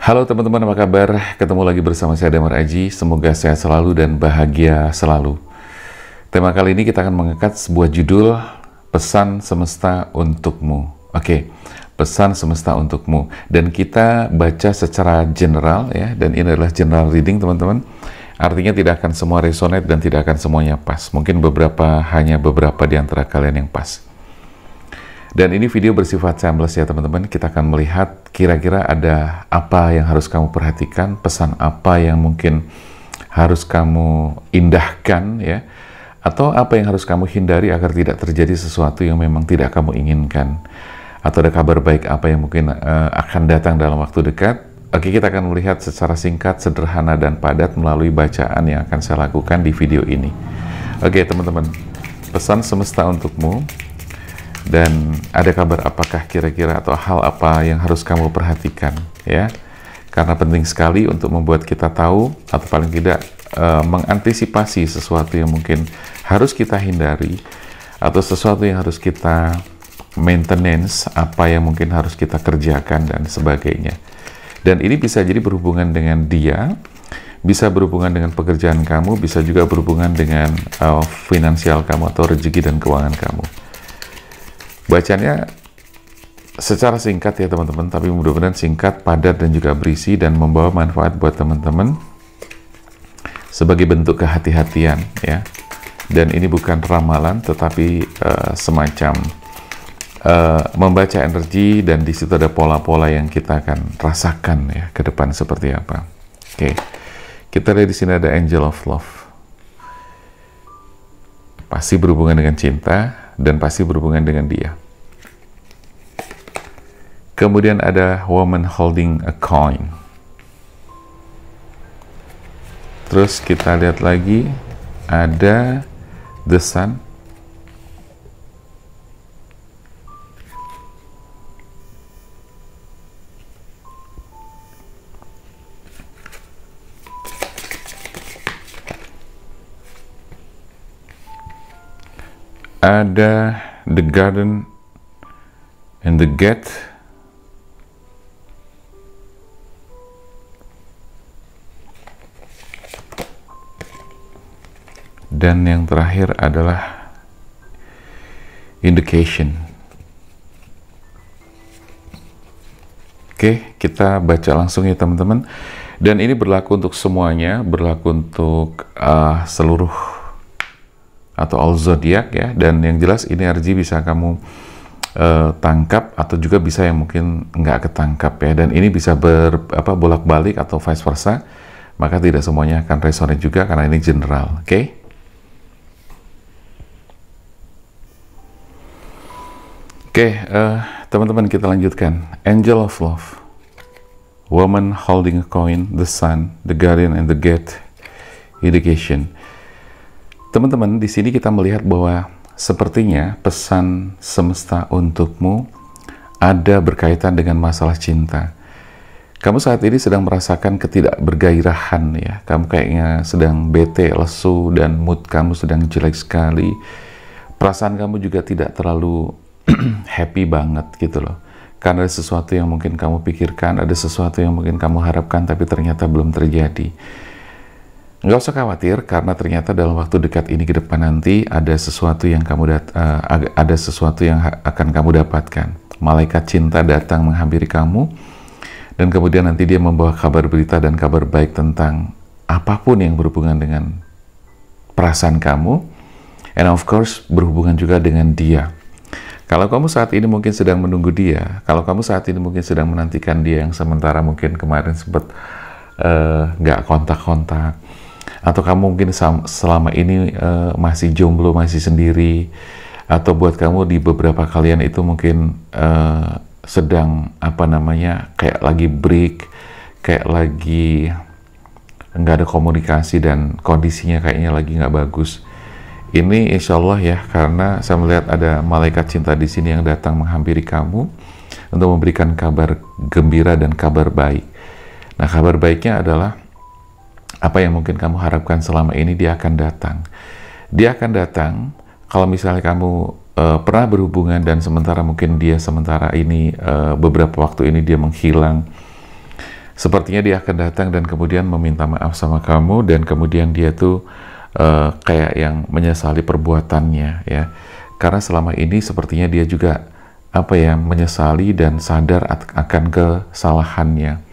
Halo teman-teman, apa kabar? Ketemu lagi bersama saya Damar Aji. Semoga sehat selalu dan bahagia selalu. Tema kali ini kita akan mengangkat sebuah judul, Pesan Semesta Untukmu. Oke, Pesan Semesta Untukmu. Dan kita baca secara general ya, dan ini adalah general reading teman-teman. Artinya tidak akan semua resonate dan tidak akan semuanya pas. Mungkin hanya beberapa di antara kalian yang pas. Dan ini video bersifat timeless ya teman-teman. Kita akan melihat kira-kira ada apa yang harus kamu perhatikan, pesan apa yang mungkin harus kamu indahkan ya, atau apa yang harus kamu hindari agar tidak terjadi sesuatu yang memang tidak kamu inginkan. Atau ada kabar baik apa yang mungkin akan datang dalam waktu dekat. Oke, kita akan melihat secara singkat, sederhana, dan padat melalui bacaan yang akan saya lakukan di video ini. Oke teman-teman, pesan semesta untukmu. Dan ada kabar apakah kira-kira atau hal apa yang harus kamu perhatikan ya, karena penting sekali untuk membuat kita tahu atau paling tidak mengantisipasi sesuatu yang mungkin harus kita hindari atau sesuatu yang harus kita maintenance, apa yang mungkin harus kita kerjakan dan sebagainya. Dan ini bisa jadi berhubungan dengan dia, bisa berhubungan dengan pekerjaan kamu, bisa juga berhubungan dengan finansial kamu atau rezeki dan keuangan kamu. Bacanya secara singkat ya teman-teman, tapi mudah-mudahan singkat, padat, dan juga berisi dan membawa manfaat buat teman-teman sebagai bentuk kehati-hatian ya. Dan ini bukan ramalan, tetapi semacam membaca energi, dan di situ ada pola-pola yang kita akan rasakan ya ke depan seperti apa. Oke, kita lihat di sini ada Angel of Love. Pasti berhubungan dengan cinta dan pasti berhubungan dengan dia. Kemudian ada Woman Holding a Coin. Terus kita lihat lagi ada The Sun. Ada The Garden and the Gate. Dan yang terakhir adalah Indication. Oke, kita baca langsung ya teman-teman. Dan ini berlaku untuk semuanya, berlaku untuk seluruh atau all zodiak ya. Dan yang jelas ini energi bisa kamu tangkap atau juga bisa yang mungkin nggak ketangkap ya. Dan ini bisa bolak-balik atau vice versa. Maka tidak semuanya akan resonate juga karena ini general. Oke? Oke, teman-teman, kita lanjutkan. Angel of Love, Woman Holding a Coin, The Sun, The Guardian and the Gate, Indication. Teman-teman, di sini kita melihat bahwa sepertinya pesan semesta untukmu ada berkaitan dengan masalah cinta. Kamu saat ini sedang merasakan ketidakbergairahan ya. Kamu kayaknya sedang bete, lesu, dan mood kamu sedang jelek sekali. Perasaan kamu juga tidak terlalu happy banget gitu loh. Karena ada sesuatu yang mungkin kamu pikirkan, ada sesuatu yang mungkin kamu harapkan, tapi ternyata belum terjadi. Nggak usah khawatir, karena ternyata dalam waktu dekat ini ke depan nanti ada sesuatu yang akan kamu dapatkan. Malaikat cinta datang menghampiri kamu, dan kemudian nanti dia membawa kabar berita dan kabar baik tentang apapun yang berhubungan dengan perasaan kamu, and of course berhubungan juga dengan dia. Kalau kamu saat ini mungkin sedang menunggu dia, kalau kamu saat ini mungkin sedang menantikan dia yang sementara mungkin kemarin sempat nggak kontak-kontak, atau kamu mungkin selama ini masih jomblo, masih sendiri, atau buat kamu di beberapa kalian itu mungkin sedang kayak lagi break, kayak lagi nggak ada komunikasi dan kondisinya kayaknya lagi nggak bagus. Ini insya Allah ya, karena saya melihat ada malaikat cinta di sini yang datang menghampiri kamu untuk memberikan kabar gembira dan kabar baik. Nah, kabar baiknya adalah apa yang mungkin kamu harapkan selama ini, dia akan datang. Dia akan datang kalau misalnya kamu pernah berhubungan dan sementara mungkin dia sementara ini beberapa waktu ini dia menghilang. Sepertinya dia akan datang dan kemudian meminta maaf sama kamu, dan kemudian dia tuh kayak yang menyesali perbuatannya ya. Karena selama ini sepertinya dia juga menyesali dan sadar akan kesalahannya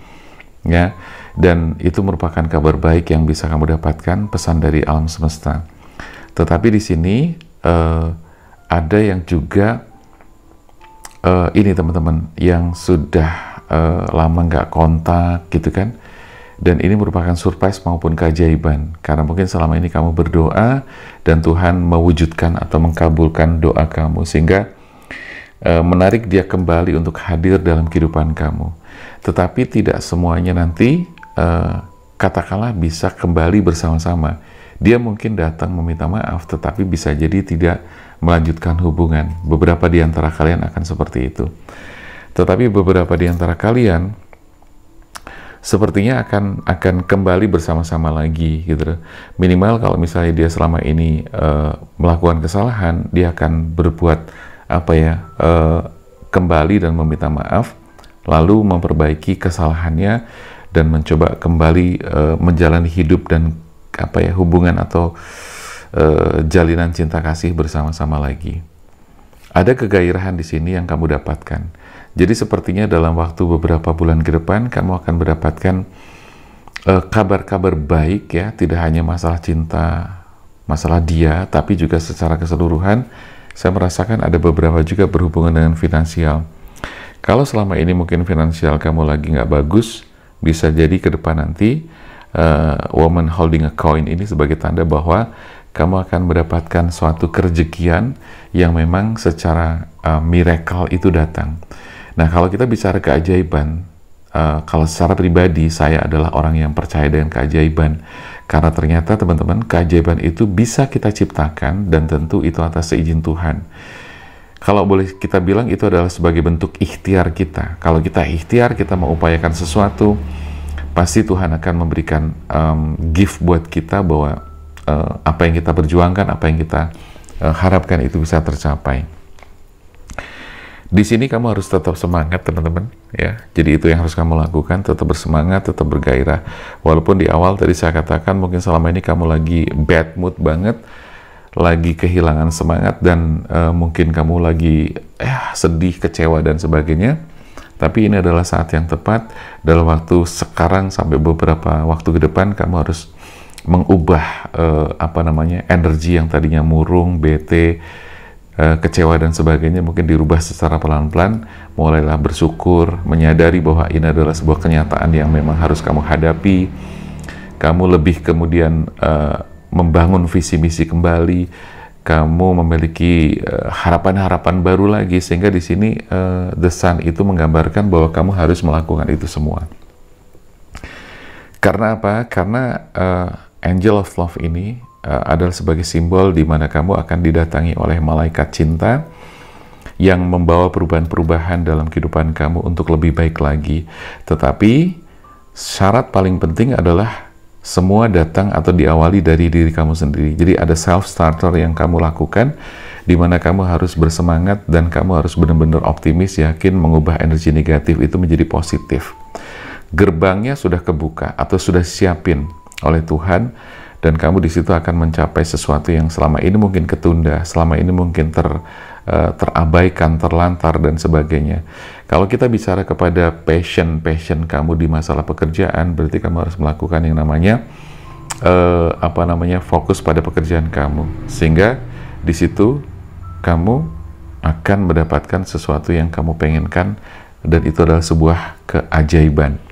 ya. Dan itu merupakan kabar baik yang bisa kamu dapatkan, pesan dari alam semesta. Tetapi di sini ada yang juga ini teman-teman, yang sudah lama nggak kontak gitu kan, dan ini merupakan surprise maupun keajaiban, karena mungkin selama ini kamu berdoa dan Tuhan mewujudkan atau mengkabulkan doa kamu, sehingga menarik dia kembali untuk hadir dalam kehidupan kamu. Tetapi tidak semuanya nanti katakanlah bisa kembali bersama-sama. Dia mungkin datang meminta maaf, tetapi bisa jadi tidak melanjutkan hubungan. Beberapa di antara kalian akan seperti itu. Tetapi beberapa di antara kalian sepertinya akan kembali bersama-sama lagi gitu. Minimal kalau misalnya dia selama ini melakukan kesalahan, dia akan berbuat kembali dan meminta maaf, lalu memperbaiki kesalahannya dan mencoba kembali menjalani hidup dan hubungan atau jalinan cinta kasih bersama-sama lagi. Ada kegairahan di sini yang kamu dapatkan. Jadi sepertinya dalam waktu beberapa bulan ke depan kamu akan mendapatkan kabar-kabar baik ya, tidak hanya masalah cinta, masalah dia, tapi juga secara keseluruhan saya merasakan ada beberapa juga berhubungan dengan finansial. Kalau selama ini mungkin finansial kamu lagi nggak bagus, bisa jadi ke depan nanti woman holding a coin ini sebagai tanda bahwa kamu akan mendapatkan suatu kerejekian yang memang secara miracle itu datang. Nah, kalau kita bicara keajaiban, kalau secara pribadi saya adalah orang yang percaya dengan keajaiban, karena ternyata teman-teman, keajaiban itu bisa kita ciptakan dan tentu itu atas seizin Tuhan. Kalau boleh kita bilang itu adalah sebagai bentuk ikhtiar kita. Kalau kita ikhtiar, kita mengupayakan sesuatu, pasti Tuhan akan memberikan gift buat kita bahwa apa yang kita berjuangkan, apa yang kita harapkan itu bisa tercapai. Di sini kamu harus tetap semangat teman-teman ya. Jadi itu yang harus kamu lakukan, tetap bersemangat, tetap bergairah. Walaupun di awal tadi saya katakan mungkin selama ini kamu lagi bad mood banget, lagi kehilangan semangat, dan mungkin kamu lagi sedih, kecewa dan sebagainya. Tapi ini adalah saat yang tepat, dalam waktu sekarang sampai beberapa waktu ke depan kamu harus mengubah energi yang tadinya murung, bete, kecewa dan sebagainya, mungkin dirubah secara pelan-pelan. Mulailah bersyukur, menyadari bahwa ini adalah sebuah kenyataan yang memang harus kamu hadapi. Kamu lebih kemudian membangun visi misi kembali, kamu memiliki harapan-harapan baru lagi, sehingga di sini The Sun itu menggambarkan bahwa kamu harus melakukan itu semua. Karena apa? Karena Angel of Love ini adalah sebagai simbol di mana kamu akan didatangi oleh malaikat cinta yang membawa perubahan-perubahan dalam kehidupan kamu untuk lebih baik lagi. Tetapi syarat paling penting adalah semua datang atau diawali dari diri kamu sendiri. Jadi ada self-starter yang kamu lakukan, di mana kamu harus bersemangat dan kamu harus benar-benar optimis, yakin mengubah energi negatif itu menjadi positif. Gerbangnya sudah kebuka atau sudah siapin oleh Tuhan, dan kamu di situ akan mencapai sesuatu yang selama ini mungkin ketunda, selama ini mungkin terabaikan, terlantar dan sebagainya. Kalau kita bicara kepada passion kamu di masalah pekerjaan, berarti kamu harus melakukan yang namanya fokus pada pekerjaan kamu, sehingga di situ kamu akan mendapatkan sesuatu yang kamu pengenkan, dan itu adalah sebuah keajaiban.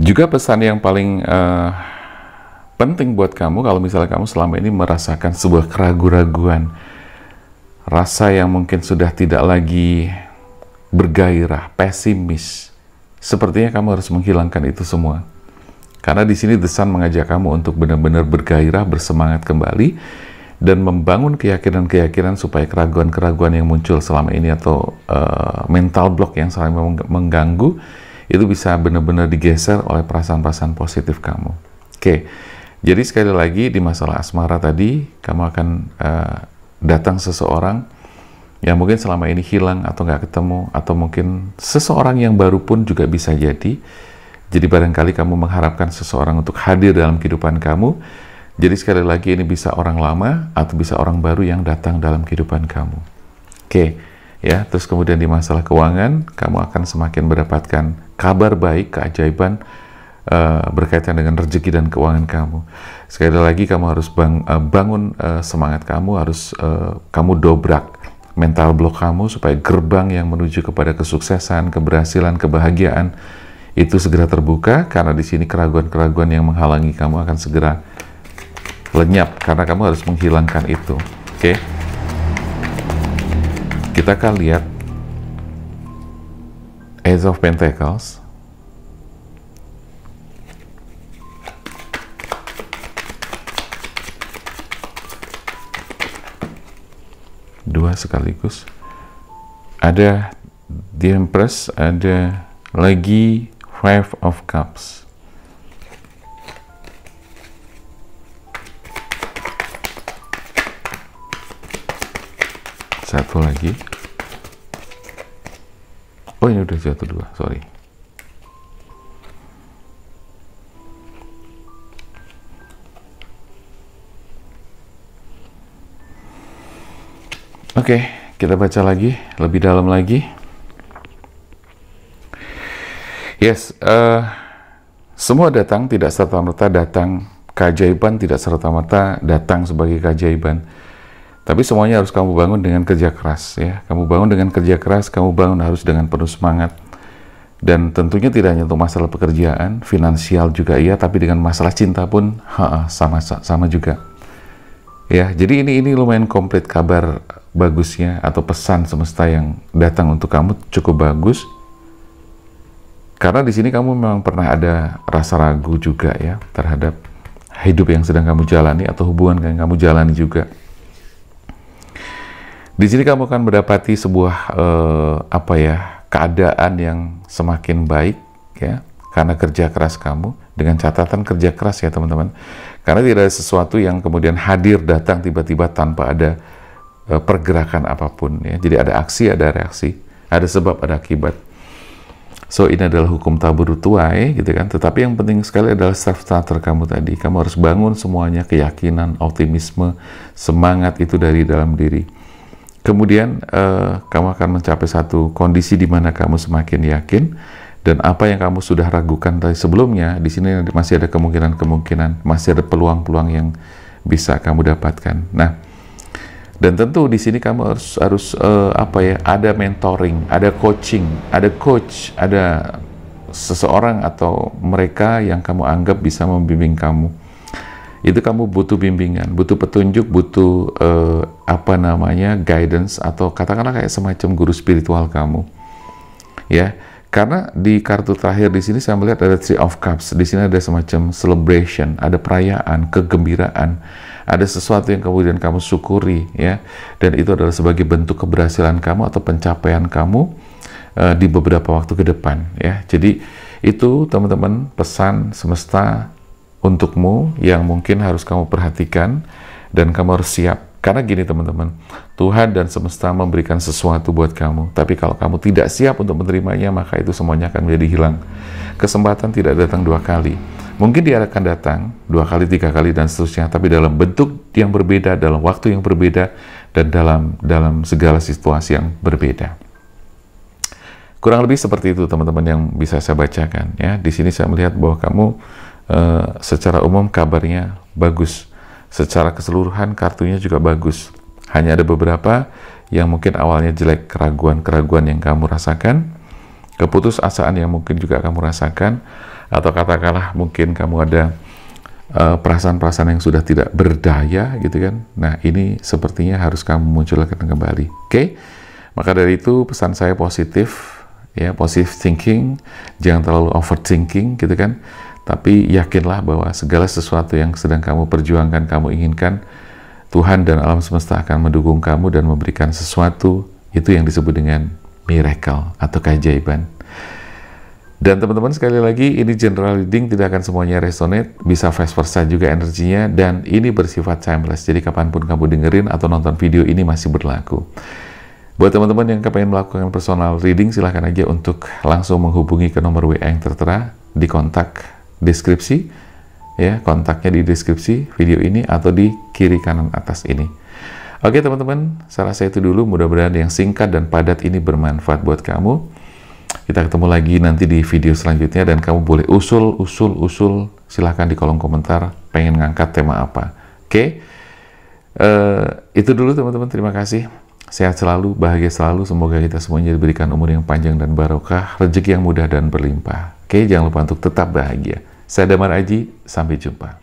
Juga pesan yang paling penting buat kamu, kalau misalnya kamu selama ini merasakan sebuah keraguan-raguan, rasa yang mungkin sudah tidak lagi bergairah, pesimis, sepertinya kamu harus menghilangkan itu semua. Karena di sini The Sun mengajak kamu untuk benar-benar bergairah, bersemangat kembali, dan membangun keyakinan-keyakinan supaya keraguan-keraguan yang muncul selama ini atau mental block yang selalu mengganggu, itu bisa benar-benar digeser oleh perasaan-perasaan positif kamu. Oke, jadi sekali lagi di masalah asmara tadi, kamu akan datang seseorang yang mungkin selama ini hilang atau nggak ketemu, atau mungkin seseorang yang baru pun juga bisa jadi. Jadi barangkali kamu mengharapkan seseorang untuk hadir dalam kehidupan kamu. Jadi sekali lagi ini bisa orang lama atau bisa orang baru yang datang dalam kehidupan kamu. Oke, ya. Terus kemudian di masalah keuangan, kamu akan semakin mendapatkan kabar baik, keajaiban berkaitan dengan rezeki dan keuangan kamu. Sekali lagi kamu harus bangun semangat kamu, harus kamu dobrak mental block kamu supaya gerbang yang menuju kepada kesuksesan, keberhasilan, kebahagiaan itu segera terbuka, karena di sini keraguan-keraguan yang menghalangi kamu akan segera lenyap, karena kamu harus menghilangkan itu. Oke? Kita akan lihat Ace of Pentacles. Dua sekaligus. Ada The Empress, ada lagi Five of Cups. Satu lagi. Oh, ini udah jatuh dua, sorry. Oke, kita baca lagi, lebih dalam lagi. Yes, semua datang tidak serta-merta datang keajaiban, tidak serta-merta datang sebagai keajaiban. Tapi semuanya harus kamu bangun dengan kerja keras, ya. Kamu bangun dengan kerja keras, kamu bangun harus dengan penuh semangat. Dan tentunya tidak hanya untuk masalah pekerjaan, finansial juga iya, tapi dengan masalah cinta pun sama juga. Ya, jadi ini lumayan komplit kabar bagusnya atau pesan semesta yang datang untuk kamu cukup bagus. Karena di sini kamu memang pernah ada rasa ragu juga ya terhadap hidup yang sedang kamu jalani atau hubungan yang kamu jalani juga. Di sini kamu akan mendapati sebuah keadaan yang semakin baik ya, karena kerja keras kamu, dengan catatan kerja keras ya teman-teman. Karena tidak ada sesuatu yang kemudian hadir datang tiba-tiba tanpa ada pergerakan apapun ya. Jadi ada aksi, ada reaksi, ada sebab, ada akibat. So ini adalah hukum tabur tuai gitu kan. Tetapi yang penting sekali adalah self starter kamu tadi. Kamu harus bangun semuanya, keyakinan, optimisme, semangat itu dari dalam diri. Kemudian kamu akan mencapai satu kondisi di mana kamu semakin yakin, dan apa yang kamu sudah ragukan dari sebelumnya, di sini masih ada kemungkinan, masih ada peluang-peluang yang bisa kamu dapatkan. Nah, dan tentu di sini kamu harus ada mentoring, ada coaching, ada coach, ada seseorang atau mereka yang kamu anggap bisa membimbing kamu. Itu kamu butuh bimbingan, butuh petunjuk, butuh guidance, atau katakanlah kayak semacam guru spiritual kamu. Ya, karena di kartu terakhir di sini saya melihat ada Three of Cups. Di sini ada semacam celebration, ada perayaan, kegembiraan, ada sesuatu yang kemudian kamu syukuri ya. Dan itu adalah sebagai bentuk keberhasilan kamu atau pencapaian kamu di beberapa waktu ke depan ya. Jadi itu teman-teman pesan semesta untukmu yang mungkin harus kamu perhatikan dan kamu harus siap. Karena gini teman-teman, Tuhan dan semesta memberikan sesuatu buat kamu, tapi kalau kamu tidak siap untuk menerimanya, maka itu semuanya akan menjadi hilang. Kesempatan tidak datang dua kali. Mungkin dia akan datang 2 kali, 3 kali, dan seterusnya, tapi dalam bentuk yang berbeda, dalam waktu yang berbeda, dan dalam segala situasi yang berbeda. Kurang lebih seperti itu teman-teman yang bisa saya bacakan ya. Di sini saya melihat bahwa kamu secara umum kabarnya bagus, secara keseluruhan kartunya juga bagus. Hanya ada beberapa yang mungkin awalnya jelek, keraguan-keraguan yang kamu rasakan, keputusasaan yang mungkin juga kamu rasakan, atau katakanlah mungkin kamu ada perasaan-perasaan yang sudah tidak berdaya gitu kan. Nah ini sepertinya harus kamu munculkan kembali. Oke? Maka dari itu pesan saya positif ya, positive thinking, jangan terlalu overthinking gitu kan. Tapi yakinlah bahwa segala sesuatu yang sedang kamu perjuangkan, kamu inginkan, Tuhan dan alam semesta akan mendukung kamu dan memberikan sesuatu, itu yang disebut dengan miracle atau keajaiban. Dan teman-teman sekali lagi, ini general reading, tidak akan semuanya resonate, bisa vice versa juga energinya, dan ini bersifat timeless, jadi kapanpun kamu dengerin atau nonton video ini masih berlaku. Buat teman-teman yang kepengen melakukan personal reading, silahkan aja untuk langsung menghubungi ke nomor WA yang tertera di kontak deskripsi, ya, kontaknya di deskripsi video ini atau di kiri kanan atas ini. Oke teman-teman, saya rasa itu dulu. Mudah-mudahan yang singkat dan padat ini bermanfaat buat kamu. Kita ketemu lagi nanti di video selanjutnya, dan kamu boleh usul silahkan di kolom komentar pengen ngangkat tema apa. Oke, itu dulu teman-teman. Terima kasih. Sehat selalu, bahagia selalu. Semoga kita semuanya diberikan umur yang panjang dan barokah, rezeki yang mudah dan berlimpah. Oke, jangan lupa untuk tetap bahagia. Saya Damar Aji, sampai jumpa.